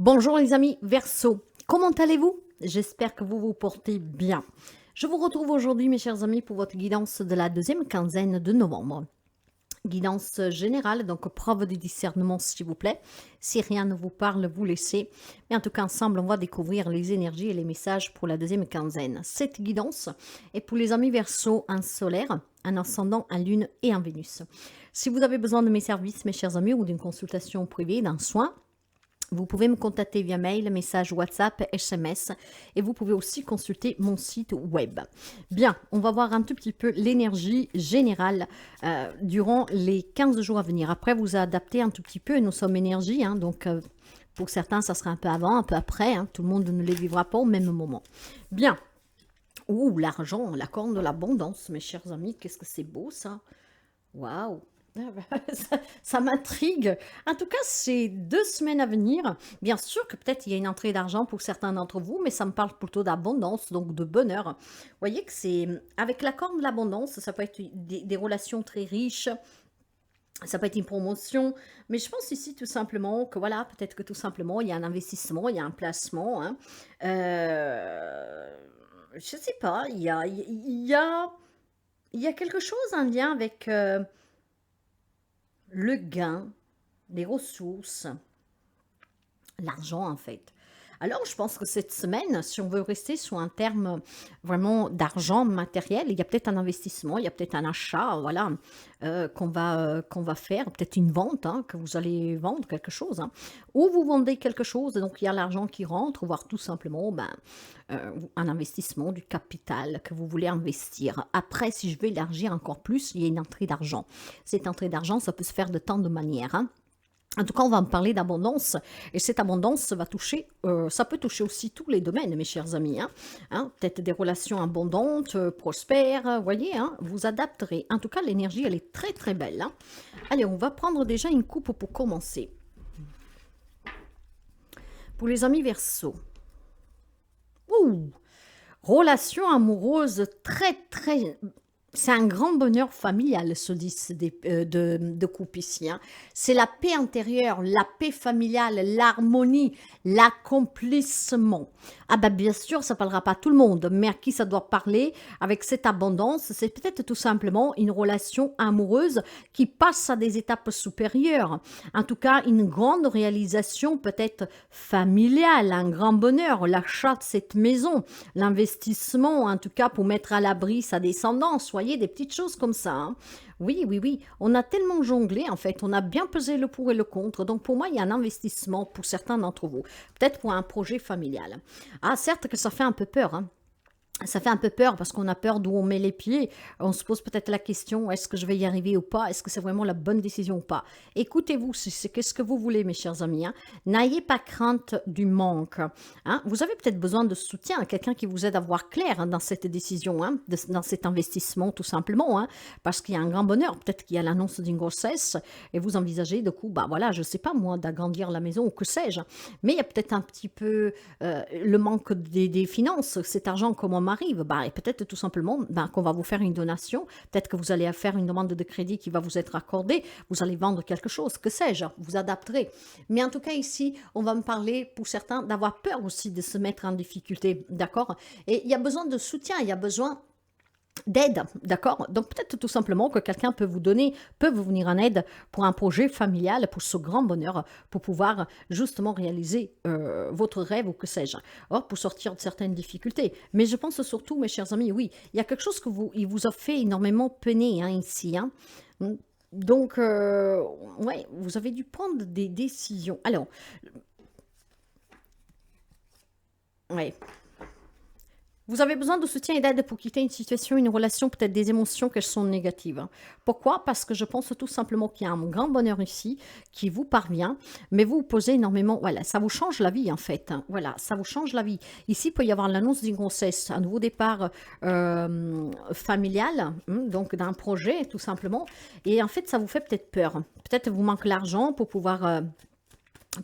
Bonjour les amis Verseau, comment allez-vous? J'espère que vous vous portez bien. Je vous retrouve aujourd'hui mes chers amis pour votre guidance de la deuxième quinzaine de novembre. Guidance générale, donc preuve de discernement s'il vous plaît. Si rien ne vous parle, vous laissez. Mais en tout cas ensemble on va découvrir les énergies et les messages pour la deuxième quinzaine. Cette guidance est pour les amis Verseau, un solaire, un ascendant, un lune et un Vénus. Si vous avez besoin de mes services mes chers amis ou d'une consultation privée, d'un soin, vous pouvez me contacter via mail, message WhatsApp, SMS et vous pouvez aussi consulter mon site web. Bien, on va voir un tout petit peu l'énergie générale durant les 15 jours à venir. Après, vous adaptez un tout petit peu, nous sommes énergie, hein, donc pour certains, ça sera un peu avant, un peu après, hein, tout le monde ne les vivra pas au même moment. Bien, ouh, l'argent, la corne de l'abondance, mes chers amis, qu'est-ce que c'est beau ça. Waouh. Ça m'intrigue. En tout cas, c'est 2 semaines à venir. Bien sûr que peut-être il y a une entrée d'argent pour certains d'entre vous, mais ça me parle plutôt d'abondance, donc de bonheur. Vous voyez que c'est avec la corne de l'abondance, ça peut être des relations très riches, ça peut être une promotion, mais je pense ici tout simplement que voilà, peut-être que tout simplement il y a un investissement, il y a un placement. Hein. Je sais pas, il y a quelque chose en lien avec le gain, les ressources, l'argent en fait. Alors je pense que cette semaine, si on veut rester sur un terme vraiment d'argent matériel, il y a peut-être un investissement, il y a peut-être un achat, voilà, qu'on va faire, peut-être une vente, hein, que vous allez vendre quelque chose, hein, ou vous vendez quelque chose, et donc il y a l'argent qui rentre, voire tout simplement un investissement, du capital que vous voulez investir. Après, si je veux élargir encore plus, il y a une entrée d'argent. Cette entrée d'argent, ça peut se faire de tant de manières, hein. En tout cas, on va me parler d'abondance, et cette abondance va toucher, ça peut toucher aussi tous les domaines, mes chers amis. Hein. Hein, peut-être des relations abondantes, prospères, voyez, hein, vous adapterez. En tout cas, l'énergie, elle est très très belle. Hein. Allez, on va prendre déjà une coupe pour commencer. Pour les amis Verseau. Ouh, relation amoureuse très très. C'est un grand bonheur familial, ce 10 de coupe ici. Hein. C'est la paix intérieure, la paix familiale, l'harmonie, l'accomplissement. Ah ben bien sûr, ça ne parlera pas à tout le monde, mais à qui ça doit parler avec cette abondance, c'est peut-être tout simplement une relation amoureuse qui passe à des étapes supérieures. En tout cas, une grande réalisation peut-être familiale, un grand bonheur, l'achat de cette maison, l'investissement, en tout cas pour mettre à l'abri sa descendance, voyez, des petites choses comme ça. Hein. Oui, oui, oui, on a tellement jonglé en fait, on a bien pesé le pour et le contre, donc pour moi il y a un investissement pour certains d'entre vous, peut-être pour un projet familial. Ah certes que ça fait un peu peur, hein. Ça fait un peu peur parce qu'on a peur d'où on met les pieds. On se pose peut-être la question, est-ce que je vais y arriver ou pas? Est-ce que c'est vraiment la bonne décision ou pas? Écoutez-vous, c'est qu'est-ce que vous voulez, mes chers amis. Hein? N'ayez pas crainte du manque. Hein? Vous avez peut-être besoin de soutien, quelqu'un qui vous aide à voir clair hein, dans cette décision, hein, dans cet investissement tout simplement, hein, parce qu'il y a un grand bonheur. Peut-être qu'il y a l'annonce d'une grossesse et vous envisagez de coup, bah voilà, je sais pas moi, d'agrandir la maison ou que sais-je. Mais il y a peut-être un petit peu le manque des finances, cet argent comment m'arrive, bah, et peut-être tout simplement bah, qu'on va vous faire une donation, peut-être que vous allez faire une demande de crédit qui va vous être accordée, vous allez vendre quelque chose, que sais-je, vous adapterez. Mais en tout cas ici, on va me parler pour certains d'avoir peur aussi de se mettre en difficulté, d'accord? Et il y a besoin de soutien, il y a besoin d'aide, d'accord? Donc peut-être tout simplement que quelqu'un peut vous donner, peut vous venir en aide pour un projet familial, pour ce grand bonheur, pour pouvoir justement réaliser votre rêve ou que sais-je. Or, pour sortir de certaines difficultés. Mais je pense surtout, mes chers amis, oui, il y a quelque chose il vous a fait énormément peiner hein, ici. Hein. Donc, ouais, vous avez dû prendre des décisions. Alors, ouais. Vous avez besoin de soutien et d'aide pour quitter une situation, une relation, peut-être des émotions qu'elles sont négatives. Hein. Pourquoi? Parce que je pense tout simplement qu'il y a un grand bonheur ici qui vous parvient, mais vous vous posez énormément, voilà, ça vous change la vie en fait. Hein. Voilà, ça vous change la vie. Ici, il peut y avoir l'annonce d'une grossesse, un nouveau départ familial, donc d'un projet tout simplement, et en fait, ça vous fait peut-être peur. Peut-être vous manque l'argent pour pouvoir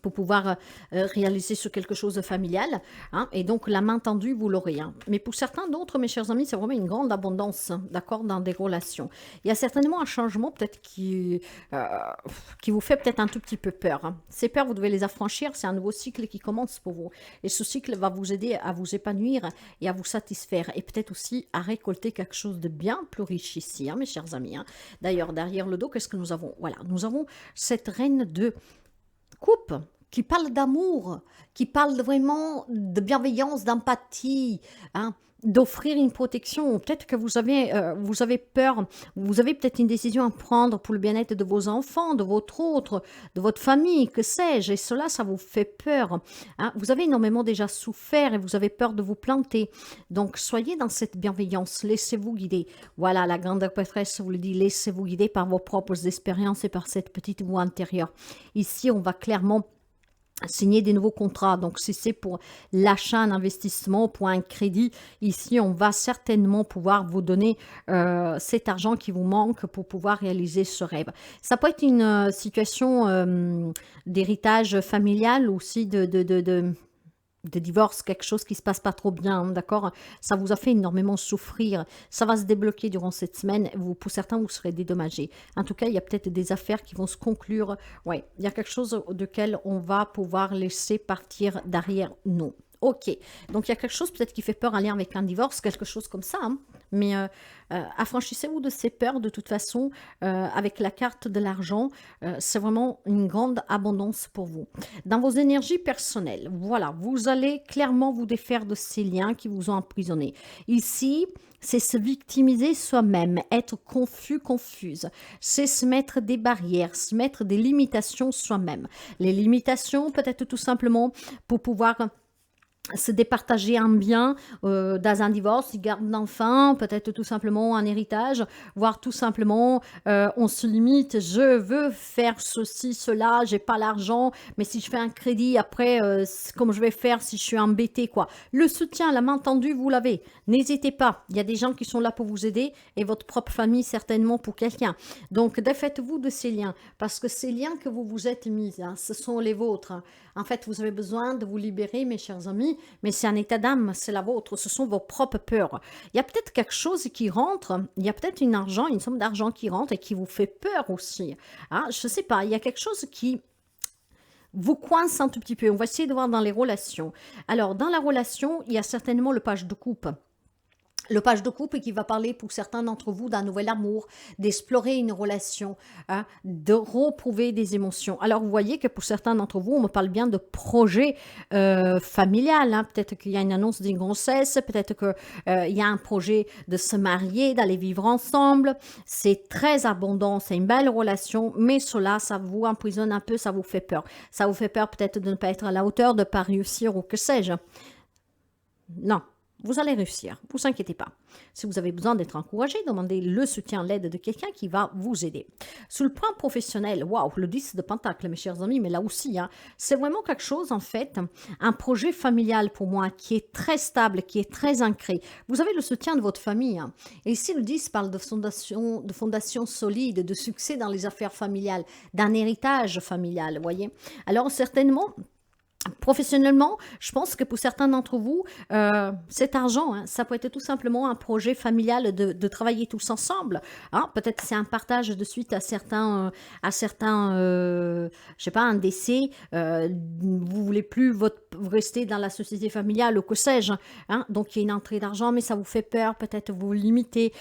pour pouvoir réaliser sur quelque chose de familial, hein, et donc la main tendue, vous l'aurez. Hein. Mais pour certains d'autres, mes chers amis, c'est vraiment une grande abondance, hein, d'accord, dans des relations. Il y a certainement un changement peut-être qui vous fait peut-être un tout petit peu peur. Hein. Ces peurs, vous devez les affranchir, c'est un nouveau cycle qui commence pour vous. Et ce cycle va vous aider à vous épanouir et à vous satisfaire, et peut-être aussi à récolter quelque chose de bien plus riche ici, hein, mes chers amis. Hein. D'ailleurs, derrière le dos, qu'est-ce que nous avons? Voilà, nous avons cette reine de coupe qui parle d'amour, qui parle vraiment de bienveillance, d'empathie, hein, d'offrir une protection. Peut-être que vous avez peur, vous avez peut-être une décision à prendre pour le bien-être de vos enfants, de votre autre, de votre famille, que sais-je, et cela, ça vous fait peur. Hein. Vous avez énormément déjà souffert et vous avez peur de vous planter. Donc, soyez dans cette bienveillance, laissez-vous guider. Voilà, la grande prêtresse vous le dit, laissez-vous guider par vos propres expériences et par cette petite voix intérieure. Ici, on va clairement signer des nouveaux contrats. Donc, si c'est pour l'achat, un investissement, pour un crédit, ici, on va certainement pouvoir vous donner cet argent qui vous manque pour pouvoir réaliser ce rêve. Ça peut être une situation d'héritage familial, aussi de divorce, quelque chose qui se passe pas trop bien, hein, d'accord? Ça vous a fait énormément souffrir. Ça va se débloquer durant cette semaine. Pour certains, vous serez dédommagés. En tout cas, il y a peut-être des affaires qui vont se conclure. Ouais, il y a quelque chose duquel on va pouvoir laisser partir derrière nous. Ok, donc il y a quelque chose peut-être qui fait peur en lien avec un divorce, quelque chose comme ça, hein. Mais affranchissez-vous de ces peurs de toute façon avec la carte de l'argent. C'est vraiment une grande abondance pour vous. Dans vos énergies personnelles, voilà, vous allez clairement vous défaire de ces liens qui vous ont emprisonné. Ici, c'est se victimiser soi-même, être confus, confuse. C'est se mettre des barrières, se mettre des limitations soi-même. Les limitations, peut-être tout simplement pour pouvoir se départager un bien dans un divorce, une garde d'enfants, peut-être tout simplement un héritage, voire tout simplement on se limite, je veux faire ceci, cela, j'ai pas l'argent, mais si je fais un crédit après, comme je vais faire si je suis embêtée, quoi. Le soutien, la main tendue, vous l'avez. N'hésitez pas, il y a des gens qui sont là pour vous aider et votre propre famille certainement pour quelqu'un. Donc défaites-vous de ces liens, parce que ces liens que vous vous êtes mis, hein, ce sont les vôtres. Hein. En fait, vous avez besoin de vous libérer, mes chers amis, mais c'est un état d'âme, c'est la vôtre, ce sont vos propres peurs. Il y a peut-être quelque chose qui rentre, il y a peut-être une somme d'argent qui rentre et qui vous fait peur aussi. Hein, je ne sais pas, il y a quelque chose qui vous coince un tout petit peu. On va essayer de voir dans les relations. Alors, dans la relation, il y a certainement le page de coupe. Le page de couple qui va parler pour certains d'entre vous d'un nouvel amour, d'explorer une relation, hein, de retrouver des émotions. Alors, vous voyez que pour certains d'entre vous, on me parle bien de projet familial. Hein. Peut-être qu'il y a une annonce d'une grossesse, peut-être qu'il y a un projet de se marier, d'aller vivre ensemble. C'est très abondant, c'est une belle relation, mais cela, ça vous emprisonne un peu, ça vous fait peur. Ça vous fait peur peut-être de ne pas être à la hauteur, de ne pas réussir ou que sais-je. Non. Vous allez réussir, ne vous inquiétez pas. Si vous avez besoin d'être encouragé, demandez le soutien, l'aide de quelqu'un qui va vous aider. Sur le plan professionnel, waouh, le 10 de Pentacle, mes chers amis, mais là aussi, hein, c'est vraiment quelque chose, en fait, un projet familial pour moi qui est très stable, qui est très ancré. Vous avez le soutien de votre famille. Hein. Et ici, le 10 parle de fondation solide, de succès dans les affaires familiales, d'un héritage familial, vous voyez. Alors, certainement, professionnellement, je pense que pour certains d'entre vous, cet argent, hein, ça peut être tout simplement un projet familial de travailler tous ensemble. Hein. Peut-être c'est un partage de suite je sais pas, un décès. Vous voulez plus rester dans la société familiale ou que sais-je. Hein. Donc il y a une entrée d'argent, mais ça vous fait peur. Peut-être vous limitez.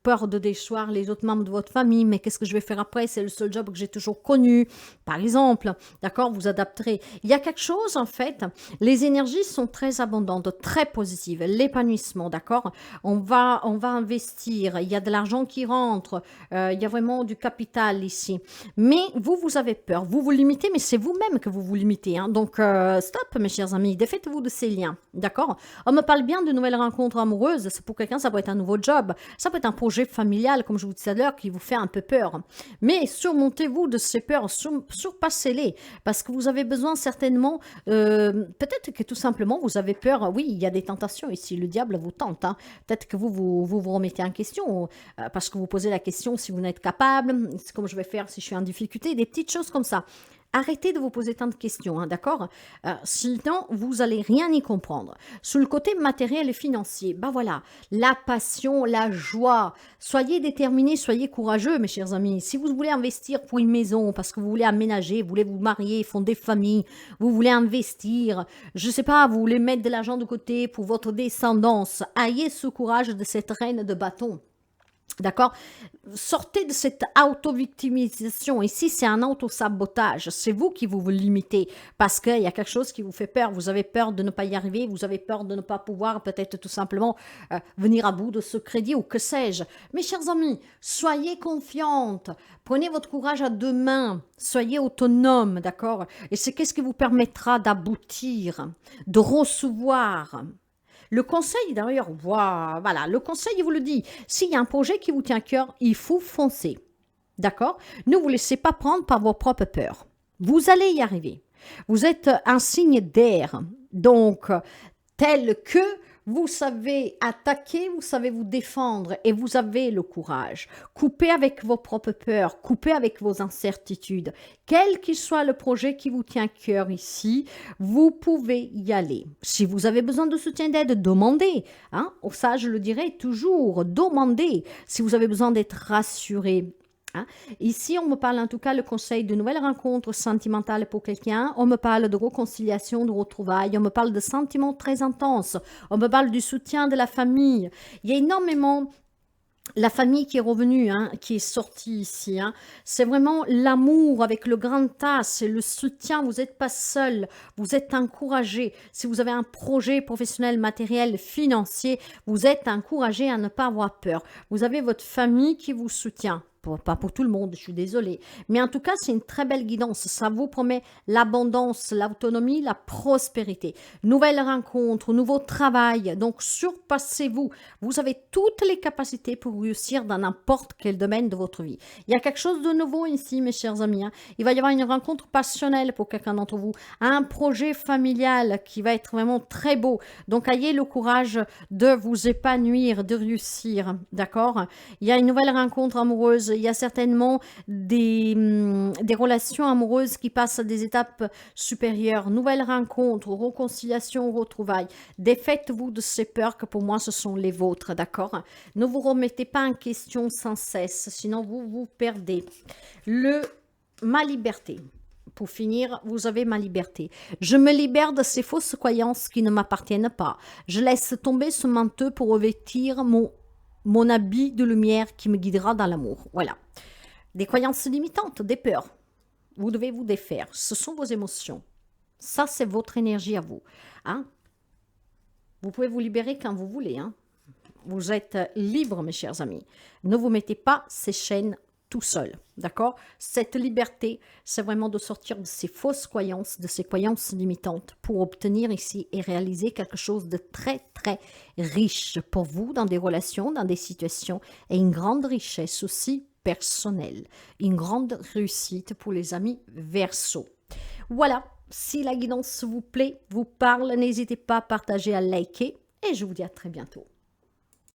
Peur de déchoir les autres membres de votre famille, mais qu'est-ce que je vais faire après? C'est le seul job que j'ai toujours connu, par exemple. D'accord? Vous adapterez. Il y a quelque chose, en fait, les énergies sont très abondantes, très positives. L'épanouissement, d'accord? On va investir, il y a de l'argent qui rentre, il y a vraiment du capital ici. Mais vous avez peur, vous vous limitez, mais c'est vous-même que vous vous limitez. Hein. Donc, stop, mes chers amis, défaites-vous de ces liens, d'accord? On me parle bien de nouvelles rencontres amoureuses, pour quelqu'un, ça peut être un nouveau job, ça peut être un projet familial, comme je vous disais tout à l'heure, qui vous fait un peu peur. Mais surmontez-vous de ces peurs, surpassez-les, parce que vous avez besoin certainement, peut-être que tout simplement, vous avez peur, oui, il y a des tentations ici, le diable vous tente, hein. Peut-être que vous remettez en question, parce que vous posez la question si vous n'êtes capable, comme je vais faire si je suis en difficulté, des petites choses comme ça. Arrêtez de vous poser tant de questions, hein, d'accord? Sinon, vous allez rien y comprendre. Sur le côté matériel et financier, bah voilà, la passion, la joie. Soyez déterminés, soyez courageux, mes chers amis. Si vous voulez investir pour une maison, parce que vous voulez aménager, vous voulez vous marier, fonder famille, vous voulez investir, je sais pas, vous voulez mettre de l'argent de côté pour votre descendance, ayez ce courage de cette reine de bâton. D'accord? Sortez de cette auto-victimisation. Ici, c'est un auto-sabotage. C'est vous qui vous limitez parce qu'il y a quelque chose qui vous fait peur. Vous avez peur de ne pas y arriver. Vous avez peur de ne pas pouvoir peut-être tout simplement venir à bout de ce crédit ou que sais-je. Mes chers amis, soyez confiantes. Prenez votre courage à deux mains. Soyez autonome, d'accord? Et c'est qu'est-ce qui vous permettra d'aboutir, de recevoir. Le conseil, d'ailleurs, voilà, le conseil, il vous le dit. S'il y a un projet qui vous tient à cœur, il faut foncer. D'accord? Ne vous laissez pas prendre par vos propres peurs. Vous allez y arriver. Vous êtes un signe d'air. Donc, tel que vous savez attaquer, vous savez vous défendre et vous avez le courage. Coupez avec vos propres peurs, coupez avec vos incertitudes. Quel qu'il soit le projet qui vous tient à cœur ici, vous pouvez y aller. Si vous avez besoin de soutien d'aide, demandez. Hein? Ça, je le dirai toujours, demandez. Si vous avez besoin d'être rassuré, hein. Ici, on me parle en tout cas le conseil de nouvelles rencontres sentimentales pour quelqu'un. On me parle de réconciliation, de retrouvailles. On me parle de sentiments très intenses. On me parle du soutien de la famille. Il y a énormément la famille qui est revenue, hein, qui est sortie ici. Hein. C'est vraiment l'amour avec le grand A, c'est le soutien. Vous n'êtes pas seul, vous êtes encouragé. Si vous avez un projet professionnel, matériel, financier, vous êtes encouragé à ne pas avoir peur. Vous avez votre famille qui vous soutient. Pas pour tout le monde, je suis désolée. Mais en tout cas, c'est une très belle guidance. Ça vous promet l'abondance, l'autonomie, la prospérité. Nouvelles rencontres, nouveau travail. Donc, surpassez-vous. Vous avez toutes les capacités pour réussir dans n'importe quel domaine de votre vie. Il y a quelque chose de nouveau ici, mes chers amis. Hein. Il va y avoir une rencontre passionnelle pour quelqu'un d'entre vous. Un projet familial qui va être vraiment très beau. Donc, ayez le courage de vous épanouir, de réussir. D'accord? Il y a une nouvelle rencontre amoureuse. Il y a certainement des relations amoureuses qui passent à des étapes supérieures. Nouvelles rencontres, réconciliation, retrouvailles. Défaites-vous de ces peurs que pour moi ce sont les vôtres, d'accord? Ne vous remettez pas en question sans cesse, sinon vous vous perdez. Ma liberté. Pour finir, vous avez ma liberté. Je me libère de ces fausses croyances qui ne m'appartiennent pas. Je laisse tomber ce manteau pour revêtir mon habit de lumière qui me guidera dans l'amour. Voilà. Des croyances limitantes, des peurs. Vous devez vous défaire. Ce sont vos émotions. Ça, c'est votre énergie à vous. Hein? Vous pouvez vous libérer quand vous voulez. Hein? Vous êtes libre, mes chers amis. Ne vous mettez pas ces chaînes tout seul, d'accord? Cette liberté, c'est vraiment de sortir de ces fausses croyances, de ces croyances limitantes pour obtenir ici et réaliser quelque chose de très, très riche pour vous dans des relations, dans des situations et une grande richesse aussi personnelle, une grande réussite pour les amis Verseau. Voilà, si la guidance vous plaît, vous parle, n'hésitez pas à partager, à liker et je vous dis à très bientôt.